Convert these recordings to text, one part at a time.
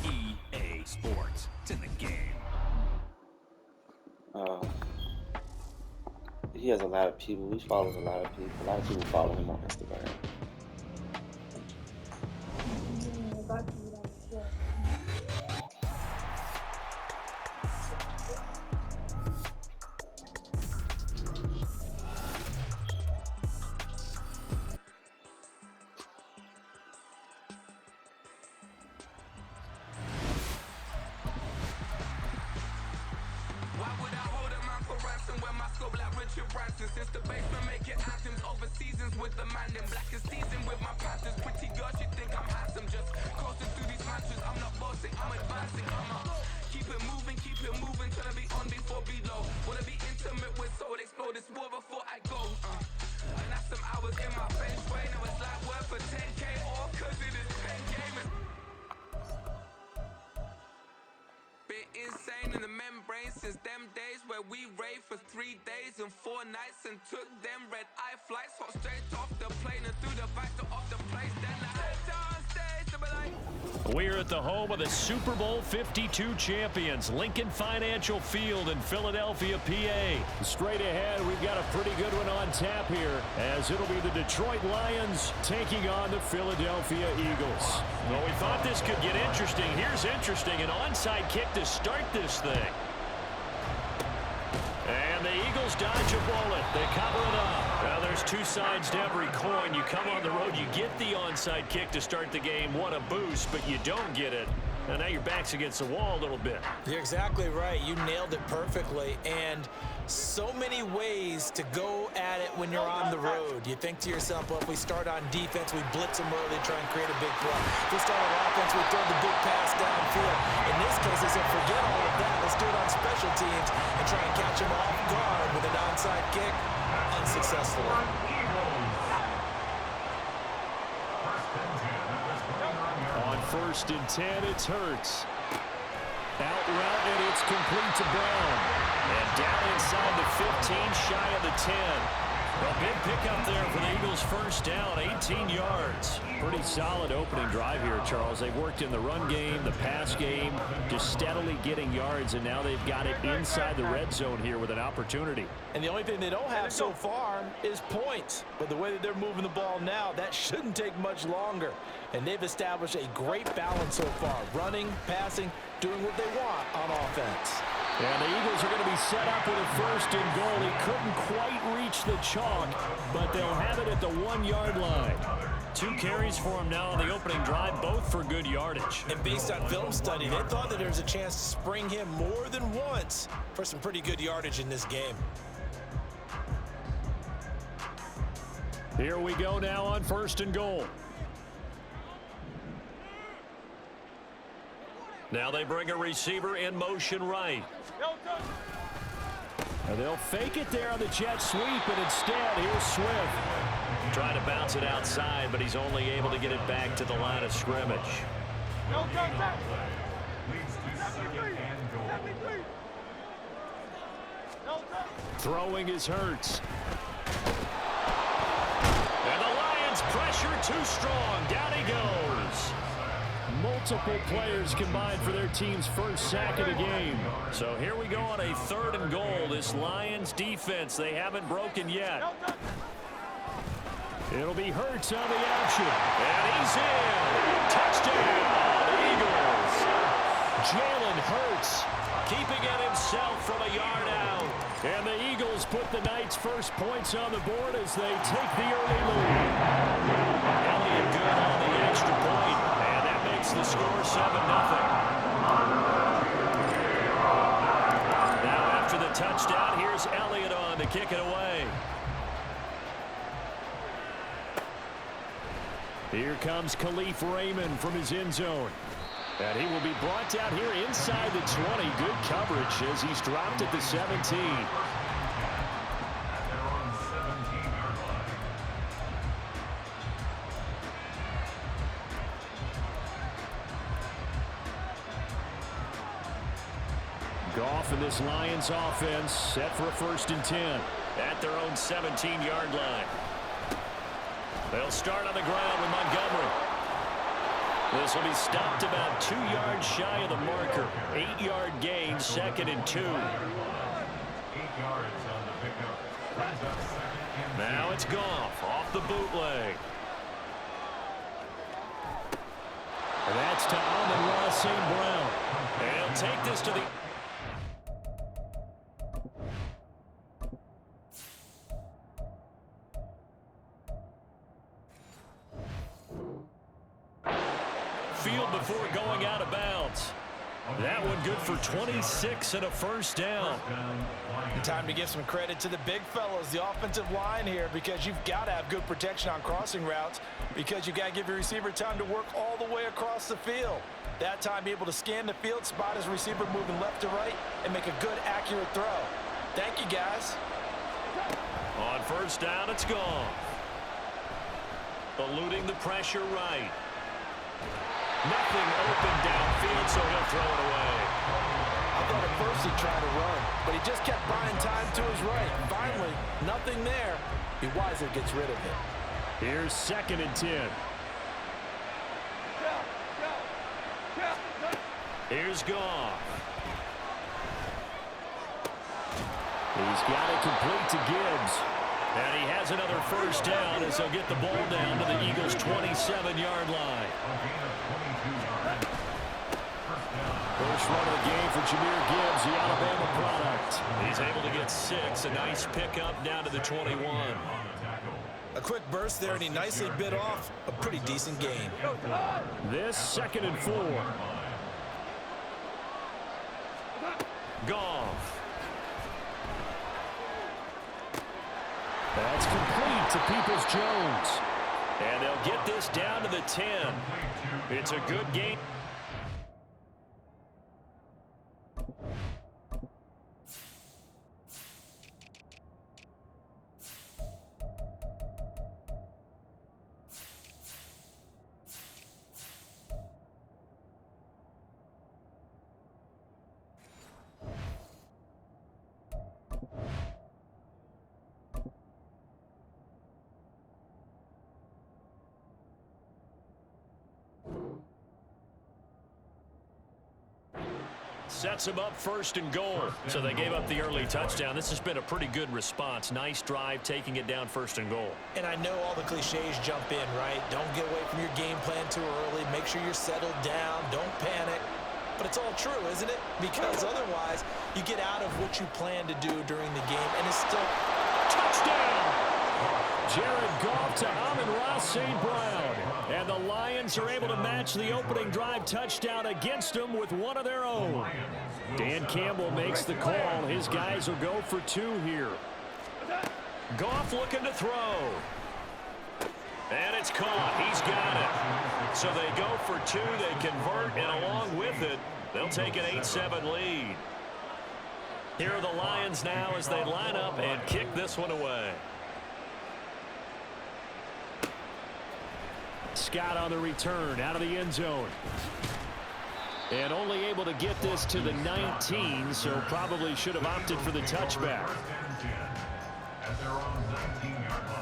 EA Sports. It's in the game. He has a lot of people. He follows a lot of people. A lot of people follow him on Instagram. Since the basement making anthems over seasons with the man in black is season with my patterns. Pretty girl, she think I'm handsome. Just coasting through these matches. I'm not bossing, I'm advancing. Keep it moving, trying to be on before below. Wanna be intimate with soul, explode this war before I go. And that's some hours in my bench way. Now it's like worth for 10K or cause it is 10 gaming. Been insane in the membrane since them days where we raved for 3 days and 4 nights and took them red eye flights, hot straight off the plane and through the back door of the place. Then I head down stage to be like. We're at the home of the Super Bowl 52 champions, Lincoln Financial Field in Philadelphia, PA. Straight ahead, we've got a pretty good one on tap here, as it'll be the Detroit Lions taking on the Philadelphia Eagles. Well, we thought this could get interesting. Here's interesting, an onside kick to start this thing. And the Eagles dodge a bullet. They cover it up. Now, there's two sides to every coin. You come on the road, you get the onside kick to start the game. What a boost, but you don't get it. And now your back's against the wall a little bit. You're exactly right. You nailed it perfectly. And so many ways to go at it when you're on the road. You think to yourself, well, if we start on defense, we blitz them early, try and create a big play. If we start on offense, we throw the big pass downfield. In this case, they said, forget all of that. Let's do it on special teams and try and catch them off guard with an onside kick. Unsuccessful. On 1st and 10, it's Hurts. Out route, and it's complete to Brown. And down inside the 15, shy of the 10. A big pickup there for the Eagles' first down, 18 yards. Pretty solid opening drive here, Charles. They've worked in the run game, the pass game, just steadily getting yards, and now they've got it inside the red zone here with an opportunity. And the only thing they don't have so far is points. But the way that they're moving the ball now, that shouldn't take much longer. And they've established a great balance so far, running, passing, doing what they want on offense. And the Eagles are going to be set up with a 1st and goal. He couldn't quite reach the chalk, but they'll have it at the 1-yard line. 2 carries for him now on the opening drive, both for good yardage. And based on film study, they thought that there was a chance to spring him more than once for some pretty good yardage in this game. Here we go now on 1st and goal. Now they bring a receiver in motion right. And they'll fake it there on the jet sweep, and instead, here's Swift. Trying to bounce it outside, but he's only able to get it back to the line of scrimmage. Throwing is Hurts. And the Lions pressure too strong. Down he goes. Multiple players combined for their team's first sack of the game. So here we go on a 3rd and goal. This Lions defense, they haven't broken yet. It'll be Hurts on the action. And he's in. Touchdown, Eagles. Jalen Hurts keeping it himself from a yard out. And the Eagles put the Knights' first points on the board as they take the early lead. Elliott good on the extra point. And that makes the score 7-0. Now after the touchdown, here's Elliott on to kick it away. Here comes Khalif Raymond from his end zone. And he will be brought down here inside the 20. Good coverage as he's dropped at the 17. Goff and this Lions offense set for a 1st and 10 at their own 17-yard line. They'll start on the ground with Montgomery. This will be stopped about 2 yards shy of the marker. 8-yard gain, 2nd and 2. 8 yards on the pickup. Now it's Goff off the bootleg. And that's to Amon-Ra St. Brown. And he'll take this to the... field before going out of bounds. That one good for 26 and a first down. Time to give some credit to the big fellas, the offensive line here, because you've got to have good protection on crossing routes, because you've got to give your receiver time to work all the way across the field. That time, be able to scan the field, spot his receiver moving left to right, and make a good, accurate throw. Thank you, guys. On first down, it's gone. Eluding the pressure right. Nothing open downfield, so he'll throw it away. I thought at first he'd try to run, but he just kept buying time to his right. Finally, nothing there. He wisely gets rid of it. Here's 2nd and 10. Here's Goff. He's got it complete to Gibbs. And he has another first down as they'll get the ball down to the Eagles' 27-yard line. First run of the game for Jahmyr Gibbs, the Alabama product. He's able to get 6, a nice pickup down to the 21. A quick burst there, and he nicely bit off a pretty decent gain. This 2nd and 4. Goff. That's complete to Peoples-Jones. And they'll get this down to the 10. It's a good game. Sets him up 1st and goal. So they gave up the early touchdown. This has been a pretty good response. Nice drive, taking it down 1st and goal. And I know all the cliches jump in, right? Don't get away from your game plan too early. Make sure you're settled down. Don't panic. But it's all true, isn't it? Because otherwise, you get out of what you plan to do during the game, and it's still... Touchdown! Jared Goff to Amon-Ra St. Brown. And the Lions are able to match the opening drive touchdown against them with one of their own. Dan Campbell makes the call. His guys will go for 2 here. Goff looking to throw. And it's caught. He's got it. So they go for 2. They convert, and along with it, they'll take an 8-7 lead. Here are the Lions now as they line up and kick this one away. Scott on the return out of the end zone. And only able to get this to the 19, so probably should have opted for the touchback. At their own 19-yard line.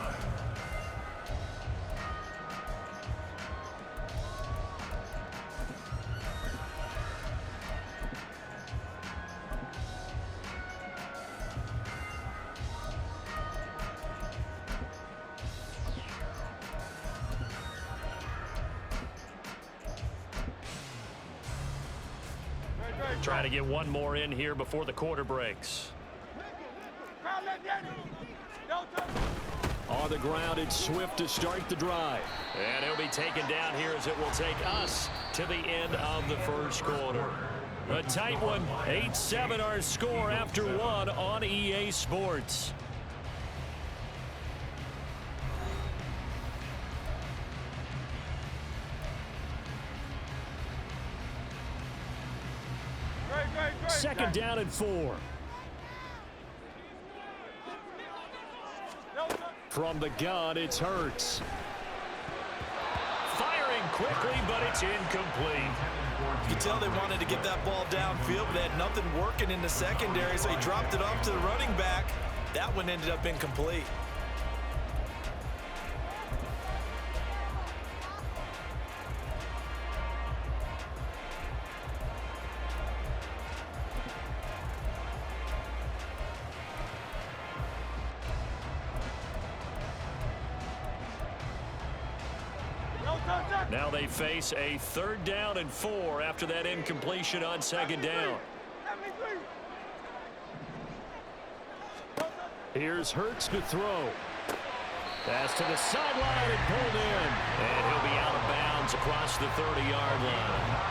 Trying to get one more in here before the quarter breaks. On the ground, it's Swift to start the drive. And he'll be taken down here as it will take us to the end of the first quarter. A tight one, 8-7 our score after 1 on EA Sports. Second down and 4. From the gun, it's Hurts. Firing quickly, but it's incomplete. You can tell they wanted to get that ball downfield, but they had nothing working in the secondary, so he dropped it off to the running back. That one ended up incomplete. Now they face a 3rd down and 4 after that incompletion on 2nd down. Here's Hurts to throw. Pass to the sideline and pulled in. And he'll be out of bounds across the 30-yard line.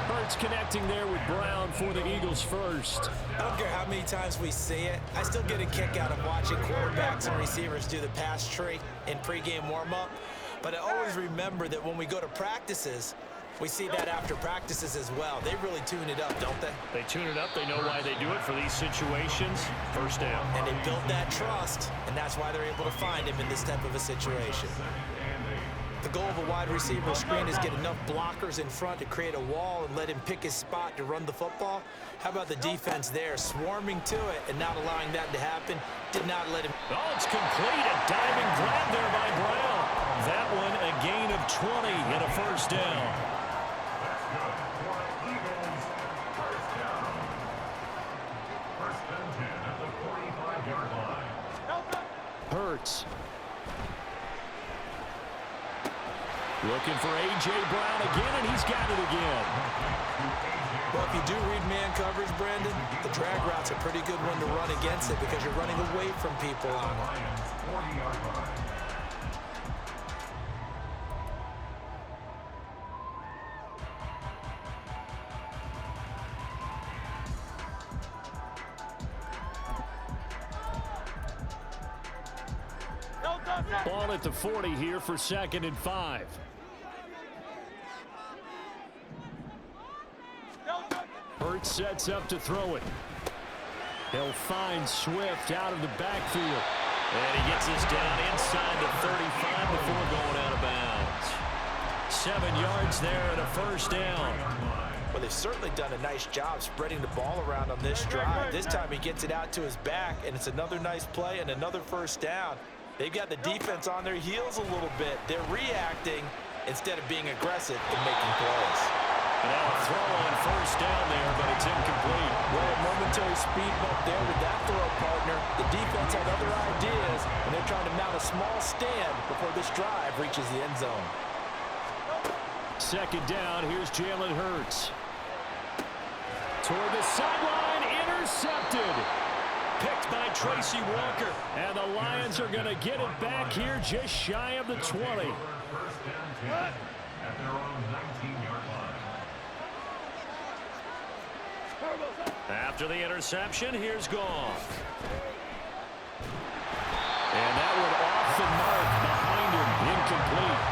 Hurts connecting there with Brown for the Eagles first. I don't care how many times we see it. I still get a kick out of watching quarterbacks and receivers do the pass tree in pregame warm-up. But I always remember that when we go to practices, we see that after practices as well. They really tune it up, don't they? They tune it up. They know why they do it for these situations. 1st down. And they built that trust, and that's why they're able to find him in this type of a situation. The goal of a wide receiver screen is get enough blockers in front to create a wall and let him pick his spot to run the football. How about the defense there, swarming to it and not allowing that to happen? Did not let him. Oh, it's complete. A diving grab there by Brown. That one a gain of 20 and a 1st down. Hurts. Looking for A.J. Brown again, and he's got it again. Well, if you do read man coverage, Brandon, the drag route's a pretty good one to run against it because you're running away from people on it. Ball at the 40 here for 2nd and 5. Hurts sets up to throw it. He'll find Swift out of the backfield. And he gets this down inside the 35 before going out of bounds. 7 yards there and a 1st down. Well, they've certainly done a nice job spreading the ball around on this drive. This time he gets it out to his back, and it's another nice play and another 1st down. They've got the defense on their heels a little bit. They're reacting instead of being aggressive and making plays. And now a throw on 1st down there, but it's incomplete. Well, a momentary speed bump there with that throw, partner. The defense had other ideas, and they're trying to mount a small stand before this drive reaches the end zone. 2nd down, here's Jalen Hurts. Toward the sideline, intercepted. Picked by Tracy Walker. And the Lions are going to get it back here just shy of the 20. At their own 19-yard line. After the interception, here's Goff. And that one off the mark behind him, incomplete.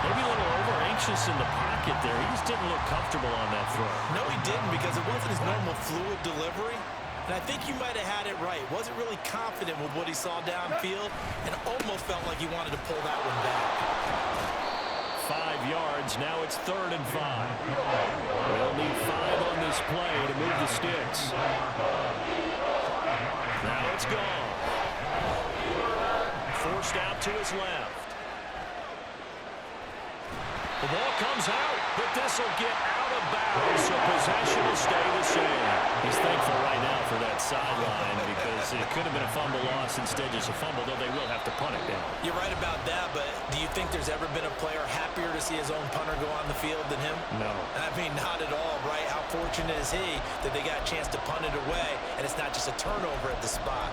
Maybe a little over-anxious in the pocket there. He just didn't look comfortable on that throw. No, he didn't, because it wasn't his normal fluid delivery. And I think you might have had it right. Wasn't really confident with what he saw downfield and almost felt like he wanted to pull that one back. 5 yards. Now it's 3rd and 5. They'll need 5 on this play to move the sticks. Now it's gone. Forced out to his left. The ball comes out, but this will get out of bounds, so possession will stay the same. He's thankful right now for that sideline because it could have been a fumble loss, instead just a fumble, though they will have to punt it down. You're right about that, but do you think there's ever been a player happier to see his own punter go on the field than him? No. I mean, not at all, right? How fortunate is he that they got a chance to punt it away, and it's not just a turnover at the spot.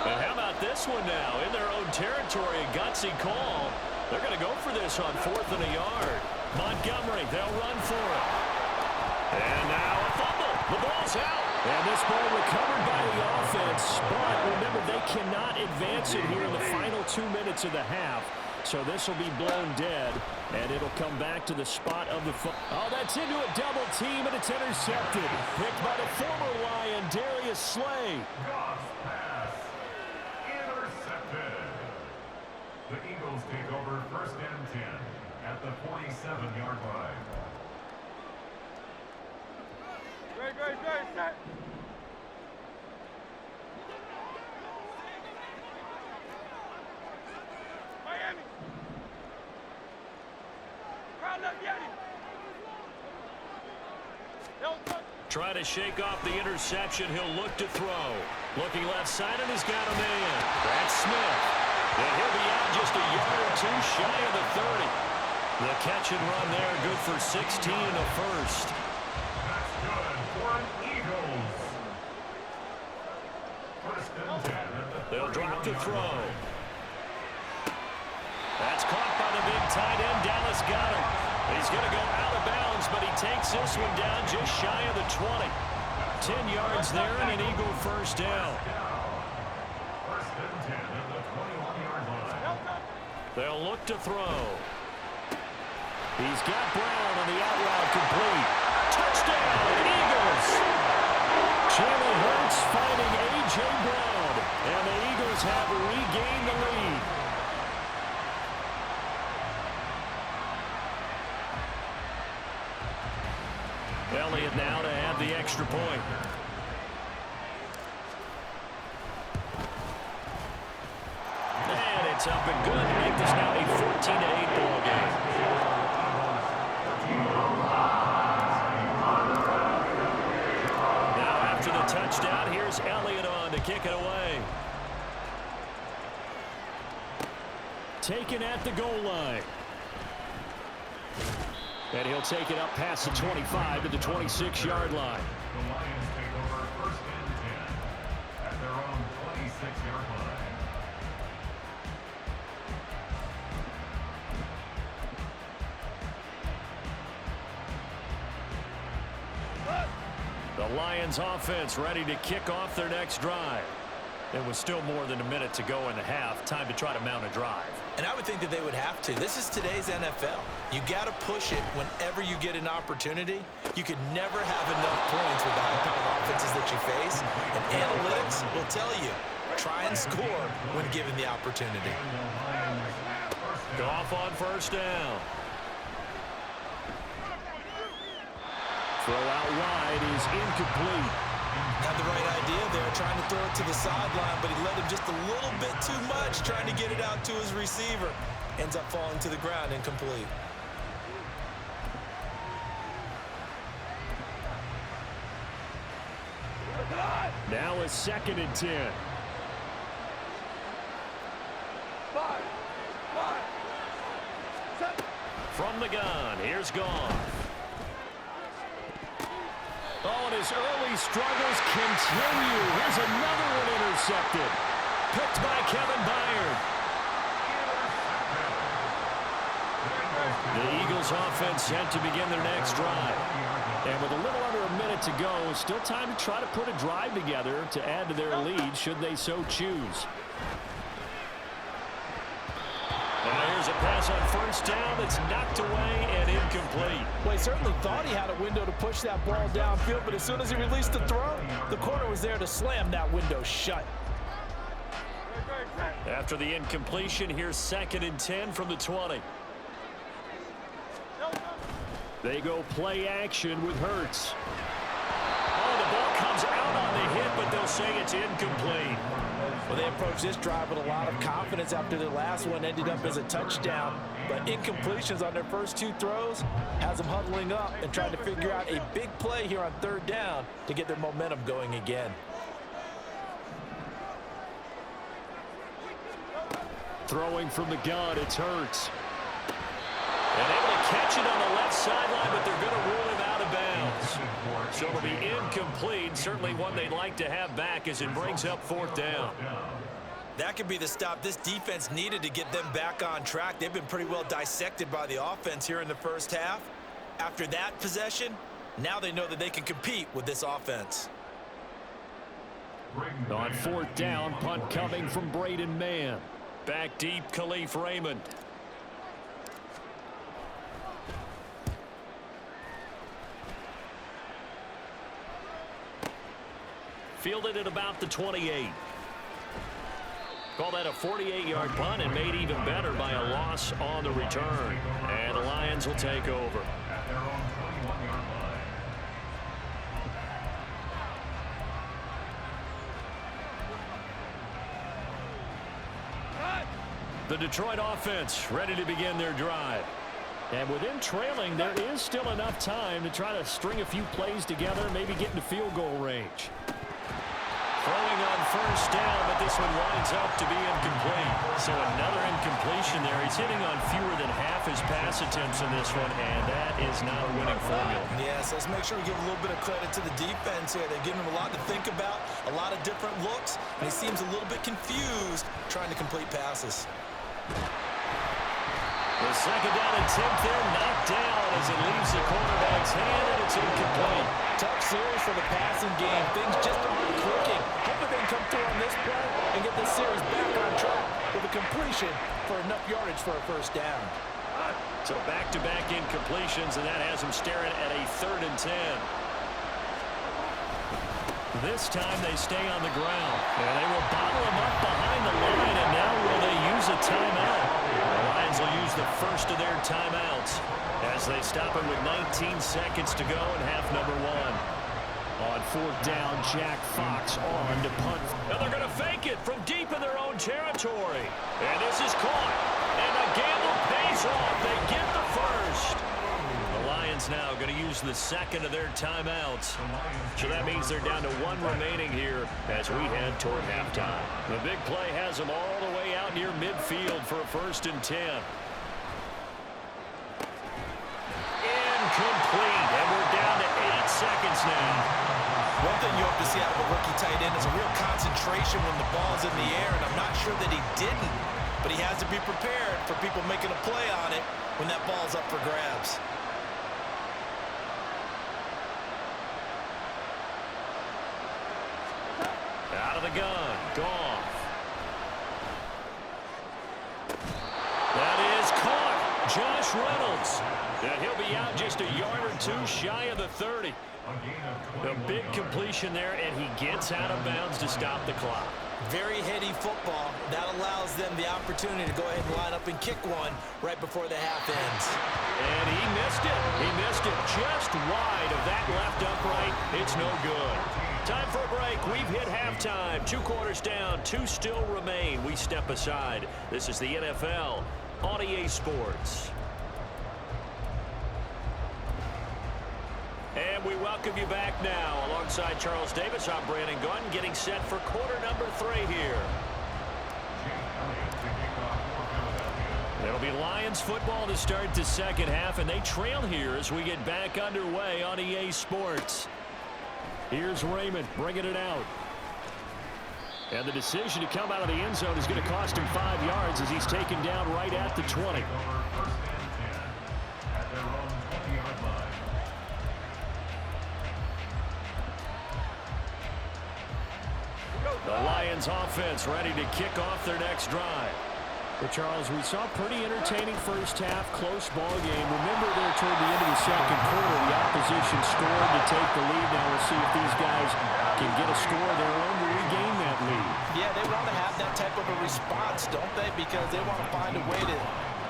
And how about this one now? In their own territory, a gutsy call. They're going to go for this on 4th and a yard. Montgomery, they'll run for it. And now a fumble. The ball's out. And this ball recovered by the offense. But remember, they cannot advance it here in the final 2 minutes of the half. So this will be blown dead, and it'll come back to the spot of the foot. Oh, that's into a double team, and it's intercepted. Picked by the former Lion, Darius Slay. Goff's pass intercepted. The Eagles take over 1st and 10 at the 47-yard line. Great, set. Miami. Crowd left, Yeti. Try to shake off the interception. He'll look to throw. Looking left side, and he's got a man. That's Smith. And he'll be out just a yard or two shy of the 30. The catch and run there, good for 16 and a first. That's good for an Eagles. First and 10 at the They'll drop to 31-yard throw. line. That's caught by the big tight end, Dallas Goedert. He's going to go out of bounds, but he takes this one down just shy of the 20. 10 yards there and an Eagle first down. First and 10 at the 21-yard line. They'll look to throw. He's got Brown on the out route complete. Touchdown, Eagles! Jalen Hurts finding A.J. Brown, and the Eagles have regained the lead. Elliott now to have the extra point. And it's up and good to make this now a 14-8 ball game. Now after the touchdown, here's Elliott on to kick it away. Taken at the goal line. And he'll take it up past the 25 to the 26-yard line. The Lions take over first and 10 at their own 26-yard line. The Lions offense ready to kick off their next drive. It was still more than a minute to go in the half. Time to try to mount a drive. And I would think that they would have to. This is today's NFL. You got to push it whenever you get an opportunity. You could never have enough points with the high-powered offenses that you face. And analytics will tell you, try and score when given the opportunity. Goff on first down. Throw out wide is incomplete. Had the right idea there, trying to throw it to the sideline, but he led him just a little bit too much, trying to get it out to his receiver. Ends up falling to the ground, incomplete. Now a 2nd and 10. From the gun, here's Goff. Oh, and his early struggles continue. Here's another one intercepted. Picked by Kevin Byard. The Eagles offense set to begin their next drive. And with a little under a minute to go, still time to try to put a drive together to add to their lead should they so choose. Now here's a pass on first down that's knocked away and incomplete. Well, he certainly thought he had a window to push that ball downfield, but as soon as he released the throw, the corner was there to slam that window shut. After the incompletion, here's 2nd and 10 from the 20. They go play action with Hurts. Oh, the ball comes out on the hit, but they'll say it's incomplete. Well, they approached this drive with a lot of confidence after the last one ended up as a touchdown. But incompletions on their first 2 throws has them huddling up and trying to figure out a big play here on 3rd down to get their momentum going again. Throwing from the gun, it's Hurts. And able to catch it on the left sideline, but they're going to rule him out of bounds. So it'll be incomplete. Certainly one they'd like to have back as it brings up 4th down. That could be the stop this defense needed to get them back on track. They've been pretty well dissected by the offense here in the first half. After that possession, now they know that they can compete with this offense. On 4th down, punt coming from Braden Mann. Back deep, Khalif Raymond. Fielded at about the 28. Call that a 48-yard punt and made even better by a loss on the return. And the Lions will take over. At their own 21-yard line. The Detroit offense ready to begin their drive. And with them trailing, there is still enough time to try to string a few plays together, maybe get into field goal range. Throwing on first down, but this one winds up to be incomplete. So another incompletion there. He's hitting on fewer than half his pass attempts in this one, and that is not a winning formula. Yes, let's make sure we give a little bit of credit to the defense here. They've given him a lot to think about, a lot of different looks, and he seems a little bit confused trying to complete passes. The second down attempt there knocked down as it leaves the quarterback's hand, and it's incomplete. Tough series for the passing game. Things just aren't clicking. Hopefully they can come through on this play and get this series back on track with a completion for enough yardage for a first down. So back-to-back incompletions, and that has him staring at a 3rd and 10. This time they stay on the ground. And they will bottle him up behind the line, and now will they use a timeout? The Lions will use the first of their timeouts as they stop it with 19 seconds to go in half number 1. On 4th down, Jack Fox on to punt. And they're going to fake it from deep in their own territory. And this is caught. And the gamble pays off. They get the first. The Lions now going to use the second of their timeouts. So that means they're down to 1 remaining here as we head toward halftime. The big play has them all the way out near midfield for a 1st and 10. Incomplete. And we're down to 8 seconds now. One thing you hope to see out of a rookie tight end is a real concentration when the ball's in the air, and I'm not sure that he didn't, but he has to be prepared for people making a play on it when that ball's up for grabs. Out of the gun, Goff. That is caught. Josh Reynolds. And he'll be out just a yard or 2 shy of the 30. A big completion there, and he gets out of bounds to stop the clock. Very heady football. That allows them the opportunity to go ahead and line up and kick one right before the half ends. And he missed it. He missed it just wide of that left upright. It's no good. Time for a break. We've hit halftime. 2 quarters down. 2 still remain. We step aside. This is the NFL on EA Sports. And we welcome you back now. Alongside Charles Davis, I'm Brandon Gunn, getting set for quarter number 3 here. It'll be Lions football to start the second half, and they trail here as we get back underway on EA Sports. Here's Raymond bringing it out. And the decision to come out of the end zone is going to cost him 5 yards as he's taken down right at the 20. The Lions offense ready to kick off their next drive. Well, Charles, we saw a pretty entertaining first half, close ball game. Remember there toward the end of the second quarter, the opposition scored to take the lead. Now we'll see if these guys can get a score of their own to regain that lead. Yeah, they want to have that type of a response, don't they? Because they want to find a way to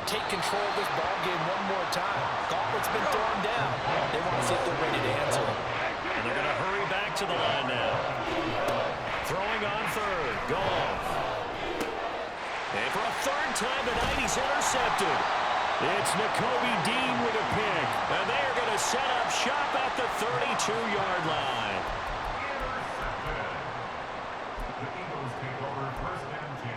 take control of this ball game one more time. Gauntlet's been thrown down. They want to see if they're ready to answer it. And they're going to hurry back to the line now. Throwing on 3rd. Goff. And for a 3rd time tonight, he's intercepted. It's Nakobe Dean with a pick. And they are going to set up shop at the 32-yard line. The Eagles take over 1st and 10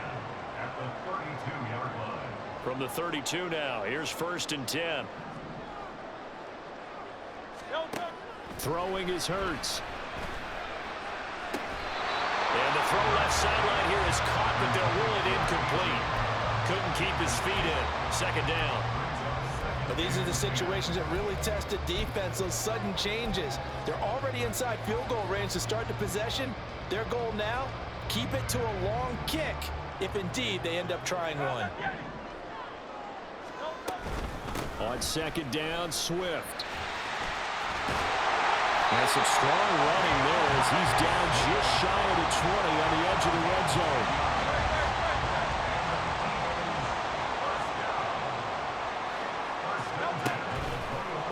at the 32-yard line. From the 32 now, here's 1st and 10. Throwing is Hurts. And the throw left sideline here is caught, but they'll rule it incomplete. Couldn't keep his feet in. 2nd down. But these are the situations that really test the defense, those sudden changes. They're already inside field goal range to start the possession. Their goal now, keep it to a long kick, if indeed they end up trying one. On 2nd down, Swift. And some strong running there as he's down just shy of the 20 on the edge of the red zone.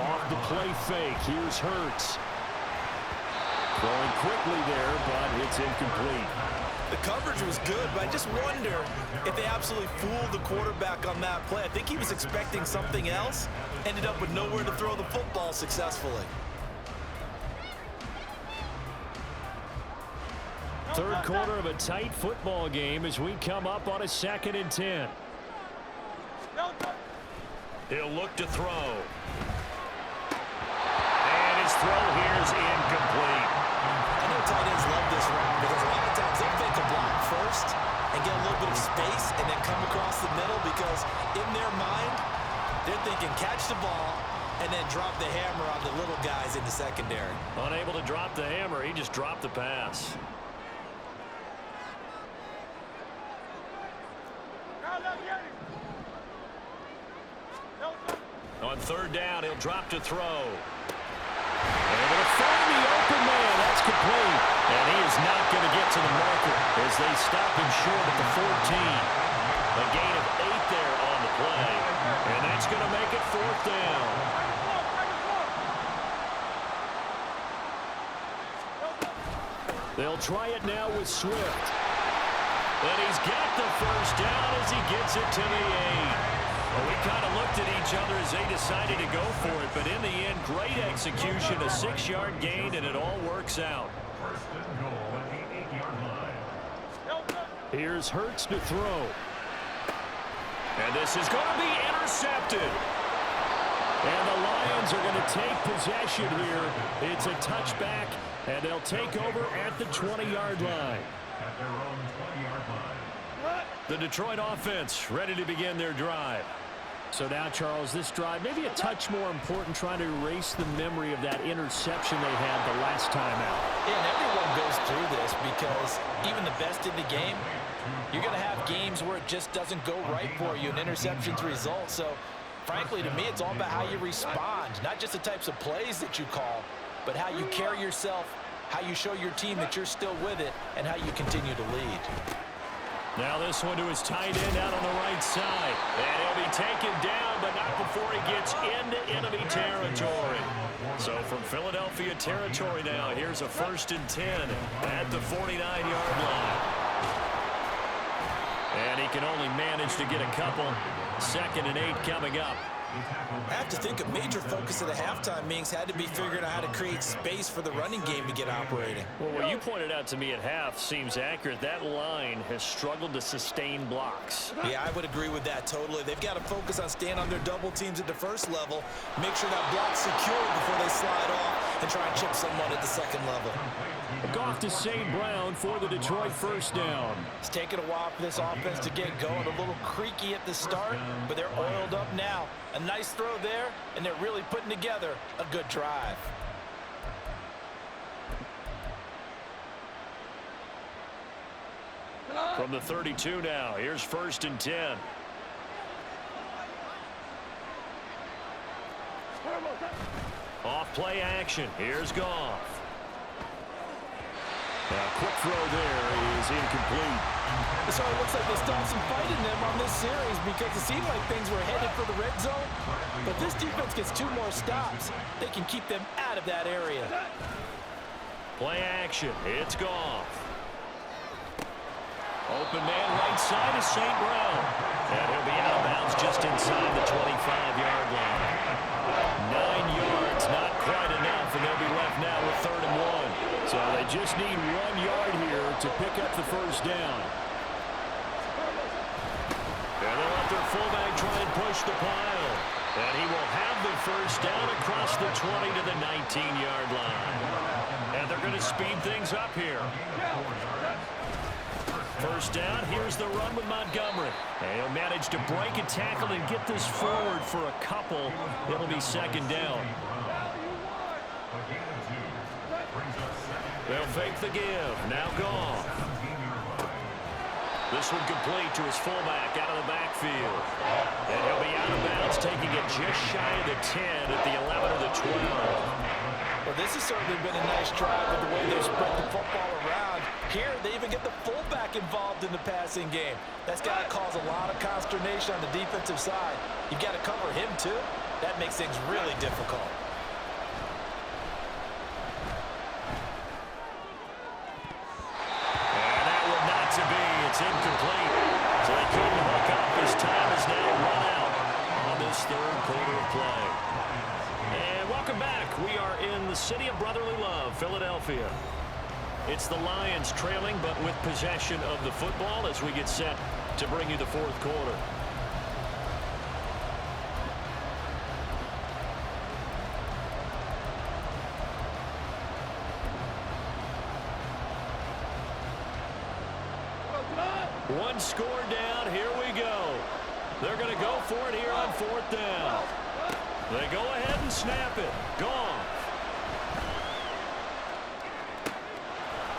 Off the play fake, here's Hurts. Throwing quickly there, but it's incomplete. The coverage was good, but I just wonder if they absolutely fooled the quarterback on that play. I think he was expecting something else, ended up with nowhere to throw the football successfully. Third quarter of a tight football game as we come up on a 2nd and 10. He'll look to throw. And his throw here is incomplete. I know tight ends love this run because a lot of times they'll fake a block first and get a little bit of space and then come across the middle because in their mind, they're thinking catch the ball and then drop the hammer on the little guys in the secondary. Unable to drop the hammer, he just dropped the pass. On 3rd down, he'll drop to throw. Able to find the open man. That's complete. And he is not going to get to the marker as they stop him short at the 14. A gain of 8 there on the play. And that's going to make it 4th down. They'll try it now with Swift. And he's got the 1st down as he gets it to the 8. Well, we kind of looked at each other as they decided to go for it, but in the end, great execution, a 6-yard gain, and it all works out. 1st and goal at the 8-yard line. Here's Hurts to throw. And this is going to be intercepted. And the Lions are going to take possession here. It's a touchback, and they'll take over at the 20-yard line. At their own 20-yard line. The Detroit offense ready to begin their drive. So now, Charles, this drive maybe a touch more important, trying to erase the memory of that interception they had the last time out. Yeah, and everyone goes through this because even the best in the game, you're going to have games where it just doesn't go right for you, and interceptions result. So, frankly, to me, it's all about how you respond, not just the types of plays that you call, but how you carry yourself, how you show your team that you're still with it, and how you continue to lead. Now this one to his tight end out on the right side. And he'll be taken down, but not before he gets into enemy territory. So from Philadelphia territory now, here's a 1st and 10 at the 49-yard line. And he can only manage to get a couple. 2nd and 8 coming up. I have to think a major focus of the halftime meetings had to be figuring out how to create space for the running game to get operating. Well, what you pointed out to me at half seems accurate. That line has struggled to sustain blocks. Yeah, I would agree with that totally. They've got to focus on staying on their double teams at the first level, make sure that block's secure before they slide off, and try and chip someone at the second level. Off to St. Brown for the Detroit 1st down. It's taken a while for this offense to get going. A little creaky at the start, but they're oiled up now. A nice throw there, and they're really putting together a good drive. From the 32 now, here's 1st and 10. Off play action. Here's Goff. Quick throw there is incomplete. So it looks like they stopped some fight in them on this series because it seemed like things were headed for the red zone. But this defense gets 2 more stops. They can keep them out of that area. Play action. It's Goff. Open man right side is St. Brown. And he'll be out of bounds just inside the 25-yard line. 9 yards, not quite enough, and they'll be left now with 3rd and 1. So they just need 1 yard here to pick up the 1st down. And they'll let their fullback try and push the pile. And he will have the 1st down across the 20 to the 19-yard line. And they're going to speed things up here. 1st down, here's the run with Montgomery. And he'll manage to break a tackle and get this forward for a couple. It'll be 2nd down. They'll fake the give. Now Goff. This one complete to his fullback out of the backfield. And he'll be out of bounds, taking it just shy of the 10 at the 11 of the 12. Well, this has certainly been a nice drive with the way they've spread the football around. Here, they even get the fullback involved in the passing game. That's got to cause a lot of consternation on the defensive side. You've got to cover him, too. That makes things really difficult. It's incomplete. So they couldn't hook up. His time is now run out on this 3rd quarter of play. And welcome back. We are in the city of brotherly love, Philadelphia. It's the Lions trailing, but with possession of the football as we get set to bring you the fourth quarter. One score down. Here we go. They're going to go for it here on fourth down. They go ahead and snap it. Gone.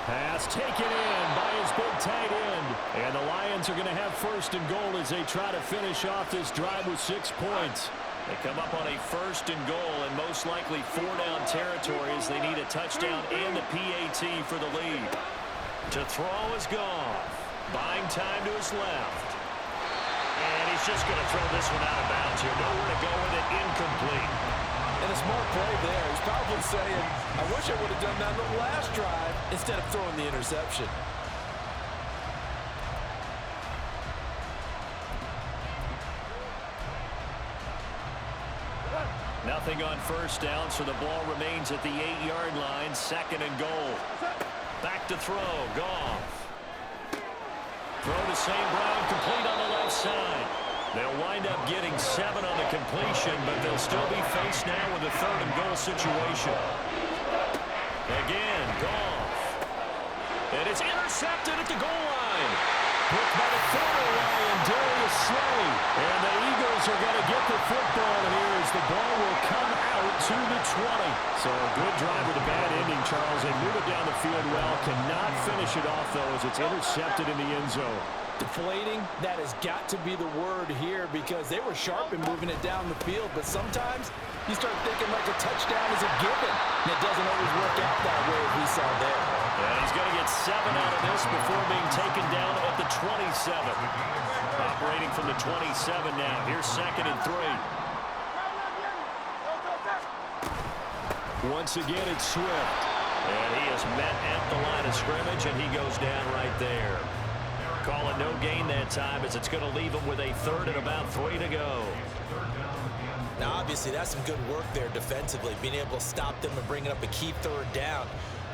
Pass taken in by his big tight end. And the Lions are going to have first and goal as they try to finish off this drive with 6 points. They come up on a first and goal and most likely 4-down territory as they need a touchdown and a PAT for the lead. To throw is Goff. Buying time to his left. And he's just going to throw this one out of bounds here. Nowhere to go with it. Incomplete. And a smart play there. He's probably saying, I wish I would have done that in the last drive instead of throwing the interception. Nothing on first down, so the ball remains at the 8-yard line. Second and goal. Back to throw. Goff. Throw to St. Brown, complete on the left side. They'll wind up getting 7 on the completion, but they'll still be faced now with a third and goal situation. Again, Goff. And it's intercepted at the goal line. Picked by the corner Ryan, Darius Slay. And the Eagles are going to get the football here as the ball will come out to the 20. So a good drive with a bad ending, Charles. They move it down the field well. Cannot finish it off, though, as it's intercepted in the end zone. Deflating, that has got to be the word here because they were sharp in moving it down the field, but sometimes you start thinking like a touchdown is a given, and it doesn't always work out that way as we saw there. And he's going to get 7 out of this before being taken down at the 27. Operating from the 27 now. Here's second and 3. Once again, it's Swift. And he is met at the line of scrimmage, and he goes down right there. Call it no gain that time as it's going to leave him with a third and about 3 to go. Now, obviously, that's some good work there defensively, being able to stop them and bringing up a key third down.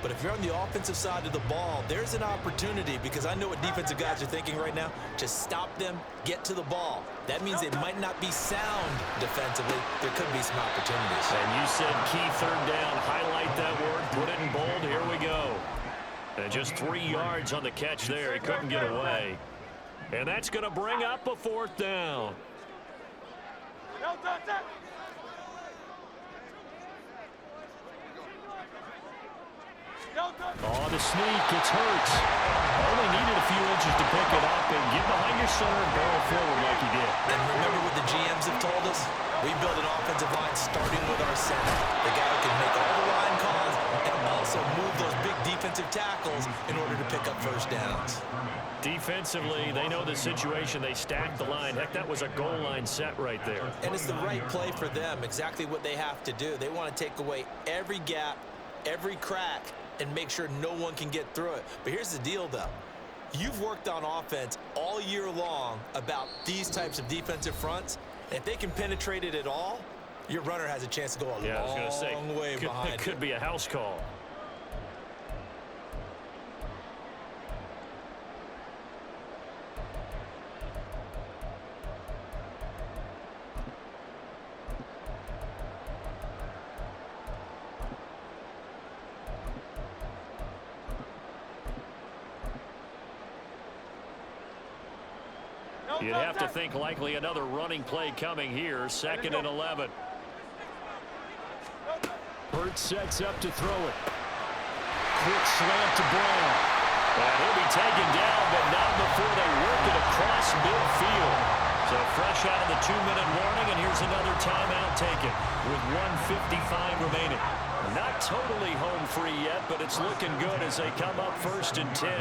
But if you're on the offensive side of the ball, there's an opportunity because I know what defensive guys are thinking right now. Just stop them, get to the ball. That means they might not be sound defensively. There could be some opportunities. And you said key third down. Highlight that word. Put it in bold. Here we go. And just 3 yards on the catch there. He couldn't get away. And that's going to bring up a 4th down. Oh, the sneak. It's Hurts. Only needed a few inches to pick it up and get behind your center and barrel forward like he did. And remember what the GMs have told us? We build an offensive line starting with our center. The guy who can make all the line calls and also move those big defensive tackles in order to pick up first downs. Defensively, they know the situation. They stack the line. Heck, that was a goal line set right there. And it's the right play for them, exactly what they have to do. They want to take away every gap, every crack, and make sure no one can get through it. But here's the deal, though. You've worked on offense all year long about these types of defensive fronts. And if they can penetrate it at all, your runner has a chance to go a long way behind it. Could be a house call. You'd have to think likely another running play coming here. 2nd and 11. Hurts sets up to throw it. Quick slant to Brown. And he'll be taken down, but not before they work it across midfield. So fresh out of the 2-minute warning, and here's another timeout taken with 1:55 remaining. Not totally home free yet, but it's looking good as they come up 1st and 10.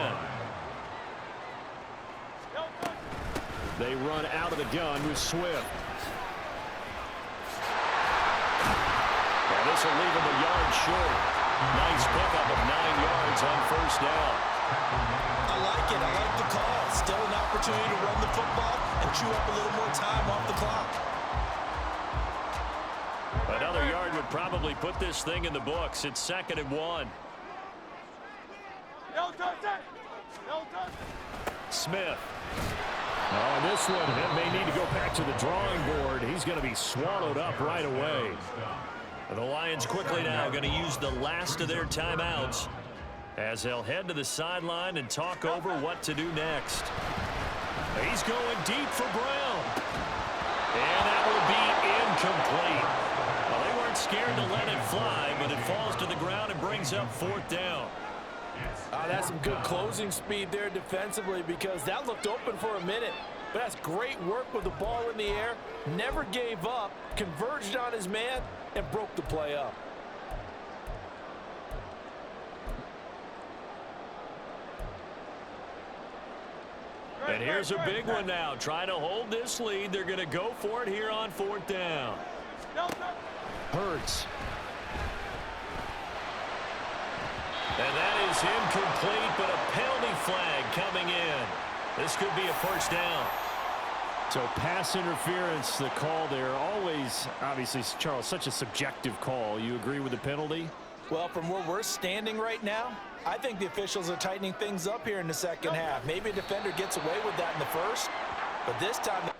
They run out of the gun with Swift. And this will leave him a yard short. Nice pickup of 9 yards on 1st down. I like it. I like the call. Still an opportunity to run the football and chew up a little more time off the clock. Another yard would probably put this thing in the books. It's 2nd and 1. Smith. Oh, this one may need to go back to the drawing board. He's going to be swallowed up right away. The Lions quickly now going to use the last of their timeouts as they'll head to the sideline and talk over what to do next. He's going deep for Brown. And that will be incomplete. Well, they weren't scared to let it fly, but it falls to the ground and brings up 4th down. That's some good closing speed there defensively, because that looked open for a minute. But that's great work with the ball in the air. Never gave up, converged on his man, and broke the play up. And here's a big one now. Trying to hold this lead. They're going to go for it here on 4th down. Hurts. And that is incomplete, but a penalty flag coming in. This could be a 1st down. So pass interference, the call there. Always, obviously, Charles, such a subjective call. You agree with the penalty? Well, from where we're standing right now, I think the officials are tightening things up here in the second half. Maybe a defender gets away with that in the first, but this time